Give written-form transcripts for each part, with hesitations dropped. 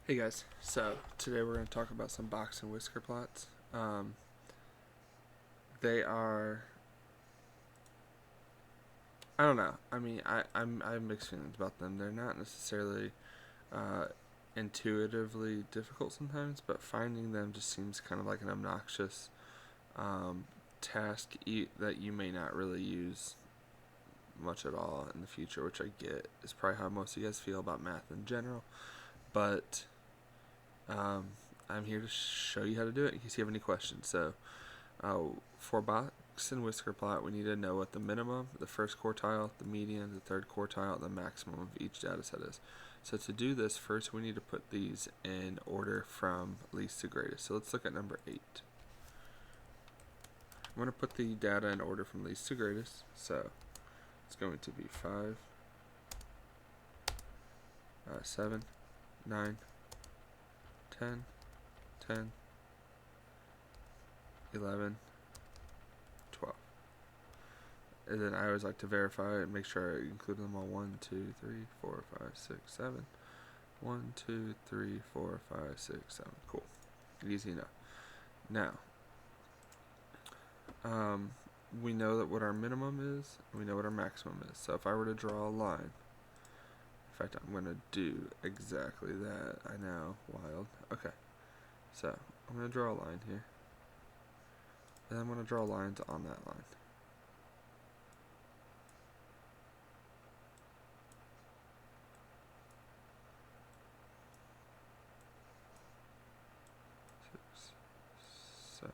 Hey guys, so today we're going to talk about some box and whisker plots. They are, I don't know. I have mixed feelings about them. They're not necessarily uh, intuitively difficult sometimes, but finding them just seems kind of like an obnoxious um, task that you may not really use much at all in the future, which I get is probably how most of you guys feel about math in general. But um, I'm here to show you how to do it in case you have any questions. For box and whisker plot, we need to know what the minimum, the first quartile, the median, the third quartile, and the maximum of each data set is. So to do this, first we need to put these in order from least to greatest. So let's look at number 8. I'm going to put the data in order from least to greatest. So it's going to be 5, 7, 9, 10, 10, 11, 12. And then I always like to verify and make sure I include them all. 1, 2, 3, 4, 5, 6, 7. 1, 2, 3, 4, 5, 6, 7. Cool. Easy enough. Now, we know that what our minimum is, and we know what our maximum is. So if I were to draw a line, in fact, I'm going to do exactly that. I know, wild. Okay, so I'm going to draw a line here, and I'm going to draw lines on that line. Six, 7,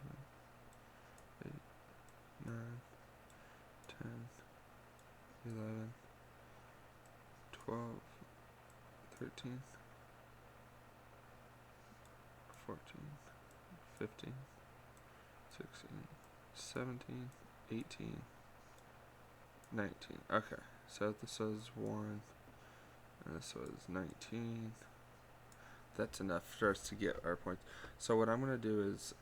8, 9, 10, 11, 12, 13, 14, 15, 16, 17, 18, 19. Okay, so this was 1, and this was 19. That's enough for us to get our points. So what I'm going to do is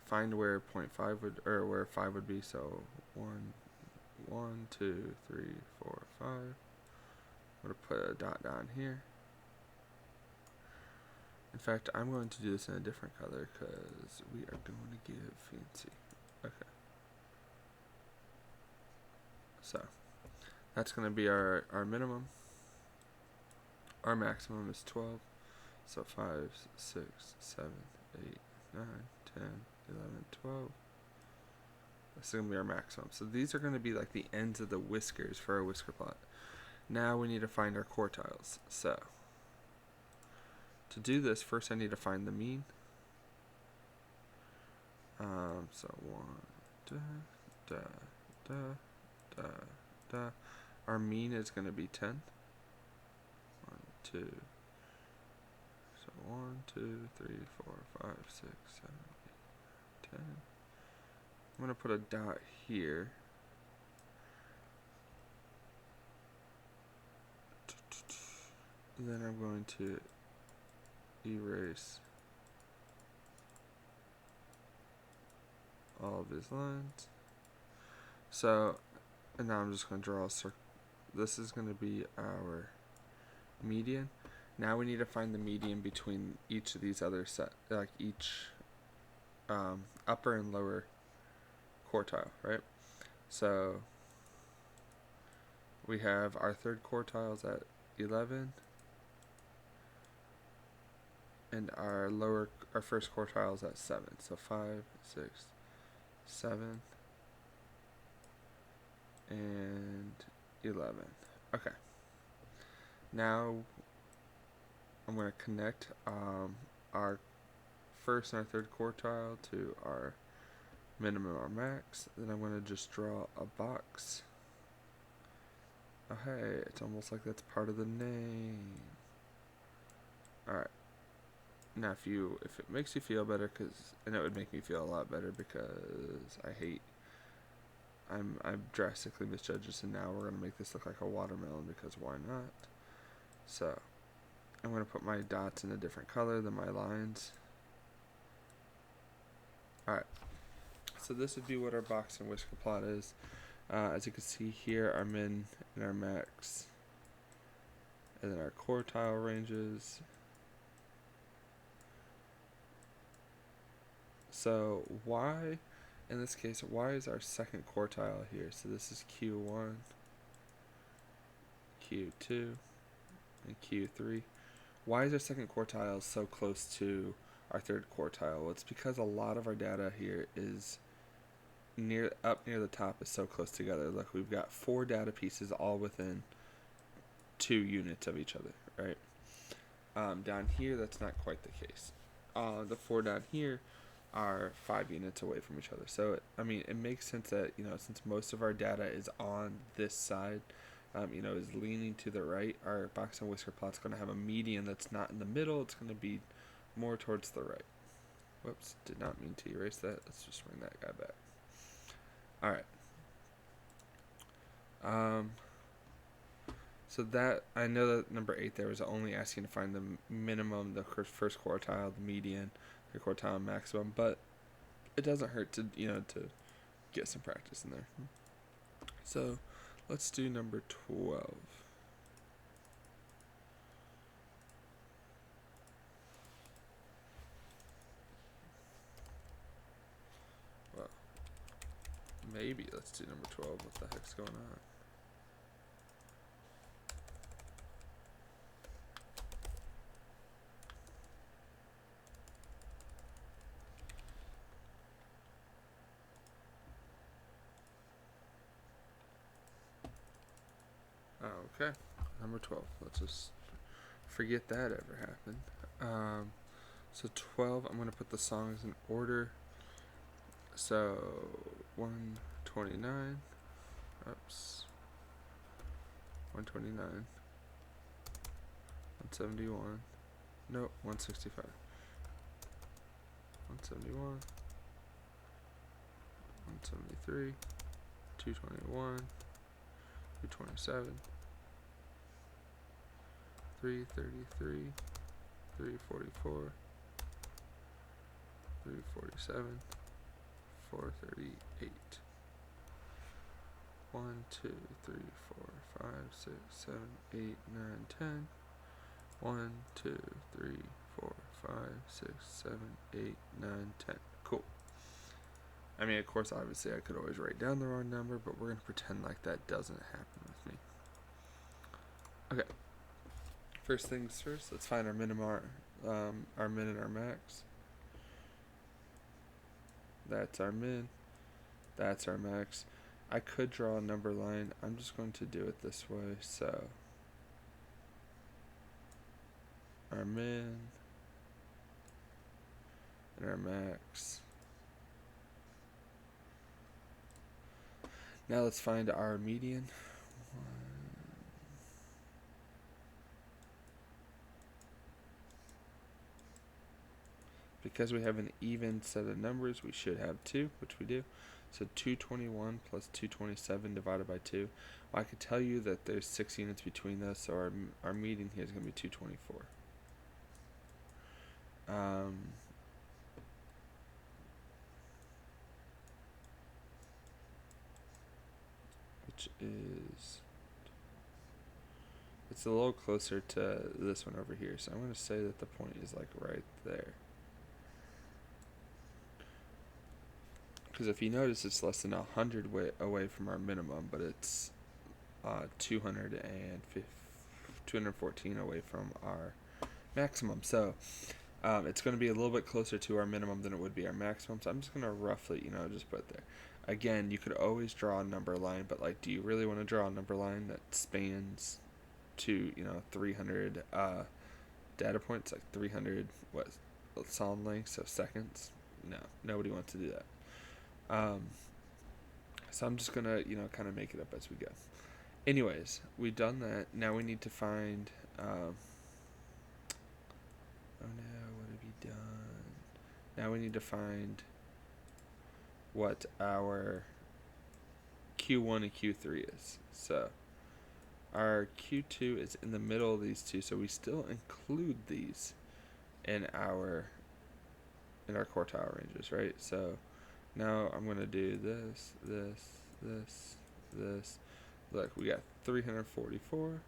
find where 0.5 would, or where 5 would be. So 1, 2, 3, 4, 5. I'm going to put a dot down here. In fact, I'm going to do this in a different color because we are going to get fancy. Okay. So that's going to be our minimum. Our maximum is 12. So 5, 6, 7, 8, 9, 10, 11, 12. That's going to be our maximum. So these are going to be like the ends of the whiskers for our whisker plot. Now we need to find our quartiles. So to do this, first I need to find the mean. So 1, da, da, da, da, da. Our mean is going to be 10. 1, 2. So 1, 2, 3, 4, 5, 6, 7, 8, 10. I'm going to put a dot here. Then I'm going to erase all of his lines. So, and now I'm just going to draw a circle. This is going to be our median. Now we need to find the median between each of these other like each upper and lower quartile, right? So we have our third quartiles at 11, and our first quartiles at 7. So 5, 6, 7, and 11. Okay. Now I'm going to connect our first and our third quartile to our minimum or max. Then I'm going to just draw a box. Oh hey, it's almost like that's part of the name. Alright. Now if it makes you feel better, and it would make me feel a lot better because I've drastically misjudged this, and now we're going to make this look like a watermelon because why not? So I'm going to put my dots in a different color than my lines. Alright, so this would be what our box and whisker plot is. As you can see here, our min and our max, and then our quartile ranges, So y, in this case, y is our second quartile here. So this is Q1, Q2, and Q3. Why is our second quartile so close to our third quartile? Well, it's because a lot of our data here is up near the top is so close together. Look, we've got 4 data pieces all within 2 units of each other, right? Down here, that's not quite the case. The 4 down here are 5 units away from each other. So, it makes sense that, since most of our data is on this side, is leaning to the right, our Bosco and Whisker plot's going to have a median that's not in the middle. It's going to be more towards the right. Whoops, did not mean to erase that. Let's just bring that guy back. All right. So that, I know that number 8 there was only asking to find the minimum, the first quartile, the median, the quartile maximum, but it doesn't hurt to, to get some practice in there. So let's do number 12. Well, maybe let's do number 12. What the heck's going on? Okay, number 12. Let's just forget that ever happened. So 12, I'm going to put the songs in order. So 129, oops, 129, 171, nope, 165, 171, 173, 221, 227, 333, 344, 347, 438. 1, 2, 3, 4, 5, 6, 7, 8, 9, 10. 1, 2, 3, 4, 5, 6, 7, 8, 9, 10. Cool. Of course, obviously, I could always write down the wrong number, but we're going to pretend like that doesn't happen with me. Okay. First things first, let's find our min and our max. That's our min. That's our max. I could draw a number line. I'm just going to do it this way. So our min and our max. Now let's find our median. Because we have an even set of numbers, we should have 2, which we do. So 221 plus 227 divided by 2. Well, I could tell you that there's 6 units between those, so our median here is going to be 224. Which is, it's a little closer to this one over here, so I'm going to say that the point is like right there. Because if you notice, it's less than 100 away from our minimum, but it's 214 away from our maximum. So it's going to be a little bit closer to our minimum than it would be our maximum. So I'm just going to roughly, just put it there. Again, you could always draw a number line, but like, do you really want to draw a number line that spans to 300 data points, like 300 sound lengths of seconds? No, nobody wants to do that. So I'm just gonna, kind of make it up as we go. Anyways, we've done that. Now we need to find, oh no, what have you done? Now we need to find what our Q1 and Q3 is. So our Q2 is in the middle of these two, so we still include these in our quartile ranges, right? So now I'm going to do this. Look, we got 344.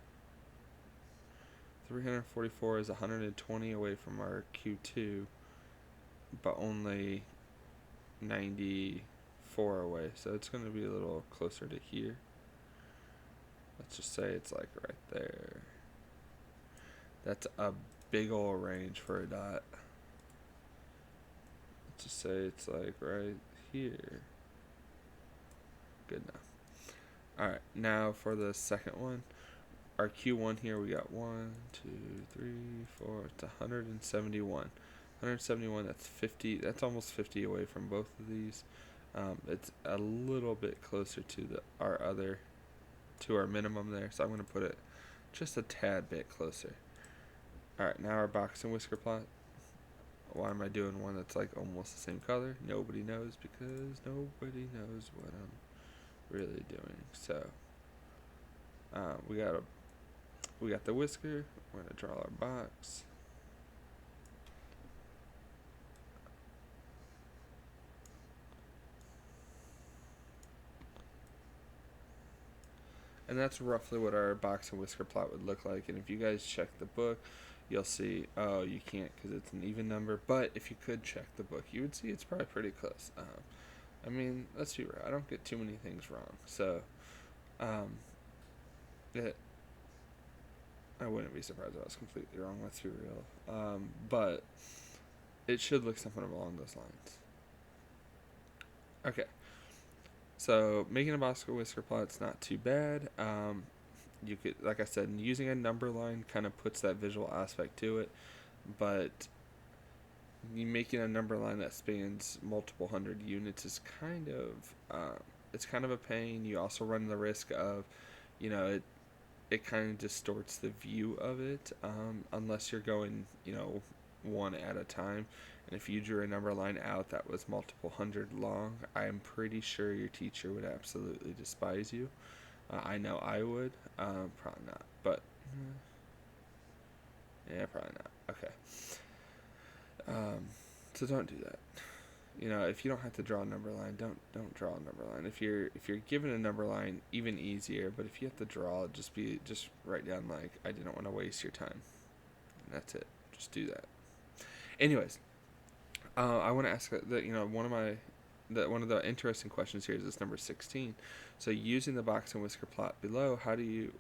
344 is 120 away from our Q2, but only 94 away, so it's going to be a little closer to here. Let's just say it's like right there. That's a big old range for a dot. Let's just say it's like right here. Good enough. Alright, now for the second one. Our Q1 here, we got 1, 2, 3, 4, it's 171. 171, that's 50, that's almost 50 away from both of these. It's a little bit closer to our minimum there, so I'm going to put it just a tad bit closer. Alright, now our box and whisker plot. Why am I doing one that's like almost the same color? Nobody knows, because nobody knows what I'm really doing. So, we got the whisker. We're going to draw our box. And that's roughly what our box and whisker plot would look like. And if you guys check the book, you'll see, oh, you can't because it's an even number. But if you could check the book, you would see it's probably pretty close. I mean, let's be real. I don't get too many things wrong. So, I wouldn't be surprised if I was completely wrong. Let's be real. But it should look something along those lines. Okay. So making a Bosco whisker plot's not too bad. You could, like I said, using a number line kind of puts that visual aspect to it, but you making a number line that spans multiple hundred units is kind of it's kind of a pain. You also run the risk of, it kind of distorts the view of it, unless you're going, one at a time. And if you drew a number line out that was multiple hundred long, I'm pretty sure your teacher would absolutely despise you. I know I would. Probably not, but yeah, probably not. Okay. So don't do that. If you don't have to draw a number line, don't draw a number line. If you're given a number line, even easier. But if you have to draw, just write down like, I didn't want to waste your time. And that's it. Just do that. Anyways, I want to ask that one of the interesting questions here is this number 16. So using the box and whisker plot below,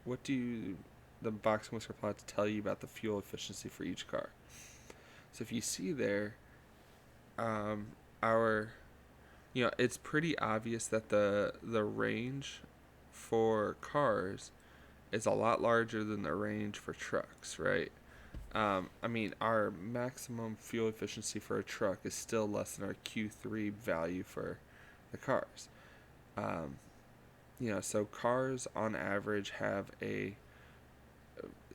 what do the box and whisker plots tell you about the fuel efficiency for each car? So if you see there, it's pretty obvious that the range for cars is a lot larger than the range for trucks, right? Our maximum fuel efficiency for a truck is still less than our Q3 value for the cars. So cars on average have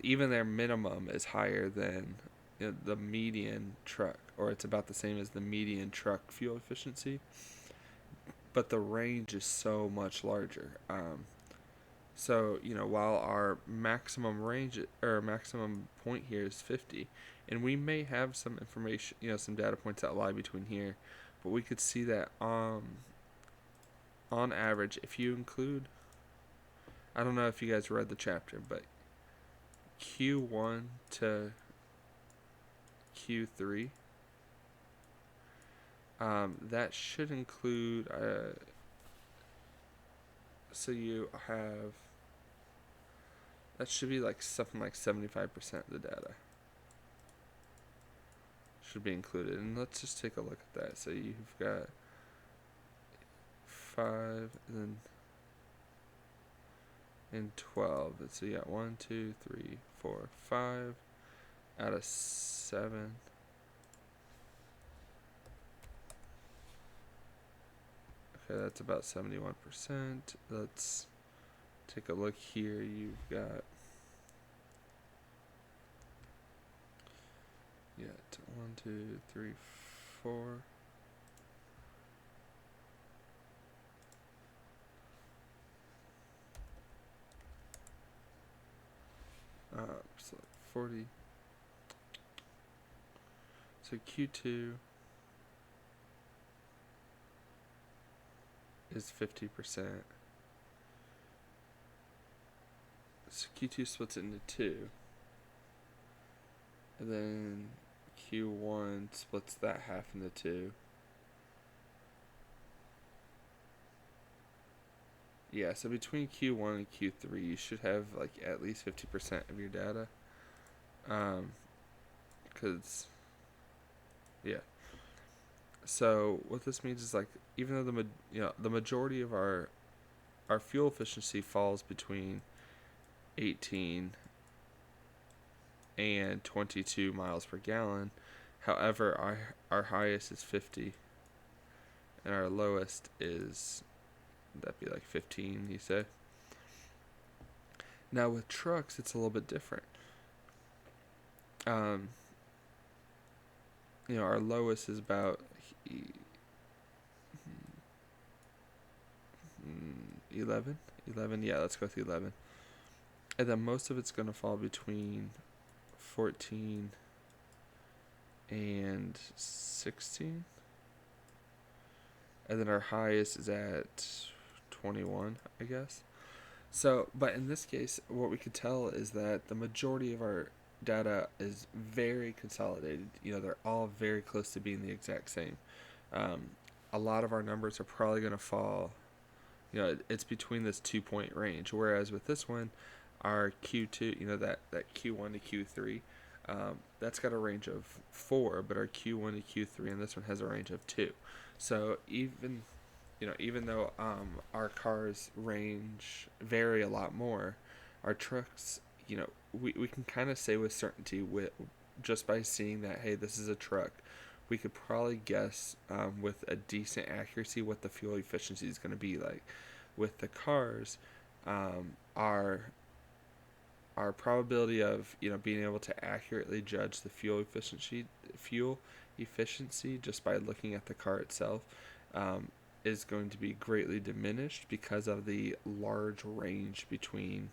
even their minimum is higher than the median truck, or it's about the same as the median truck fuel efficiency, but the range is so much larger. So, while our maximum range or maximum point here is 50, and we may have some information, some data points that lie between here, but we could see that on average, if you include, I don't know if you guys read the chapter, but Q1 to Q3, that should include, so you have, that should be like something like 75% of the data should be included. And let's just take a look at that. So you've got 5 and 12. So you got 1, 2, 3, 4, 5 out of 7. Okay, that's about 71%. Let's take a look here. You've got 1, 2, 3, 4. So 40. So Q2 is 50%. So Q2 splits it into 2. And then Q1 splits that half into 2. Yeah, so between Q1 and Q3, you should have like at least 50% of your data. Because, yeah. So what this means is like even though the majority of our fuel efficiency falls between 18 and 22 miles per gallon. However, our highest is 50 and our lowest is, that'd be like 15, you say. Now with trucks, it's a little bit different. Um, our lowest is about 11. 11, yeah, let's go with 11. And then most of it's going to fall between 14 and 16. And then our highest is at 21, I guess. So, but in this case, what we could tell is that the majority of our data is very consolidated. They're all very close to being the exact same. Um, a lot of our numbers are probably going to fall. It's between this 2 point range. Whereas with this one, our Q2, that Q1 to Q3, that's got a range of 4, but our Q1 to Q3 and this one has a range of 2. So even though our cars range vary a lot more, our trucks, we can kind of say with certainty just by seeing that, hey, this is a truck, we could probably guess with a decent accuracy what the fuel efficiency is going to be like. With the cars, our probability of being able to accurately judge the fuel efficiency just by looking at the car itself is going to be greatly diminished because of the large range between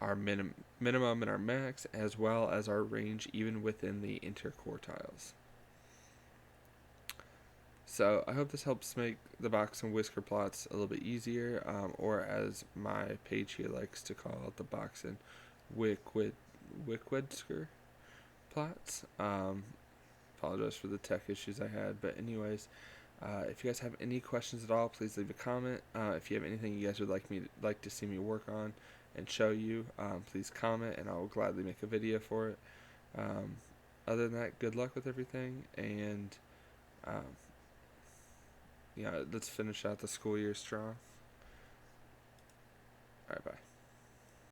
our minimum and our max, as well as our range even within the interquartiles. So I hope this helps make the box and whisker plots a little bit easier, or as my page here likes to call it, the box and whisker plots. Apologize for the tech issues I had, but anyways, if you guys have any questions at all, please leave a comment. If you have anything you guys would like to see me work on and show you, please comment, and I will gladly make a video for it. Other than that, good luck with everything, and let's finish out the school year strong. All right, bye.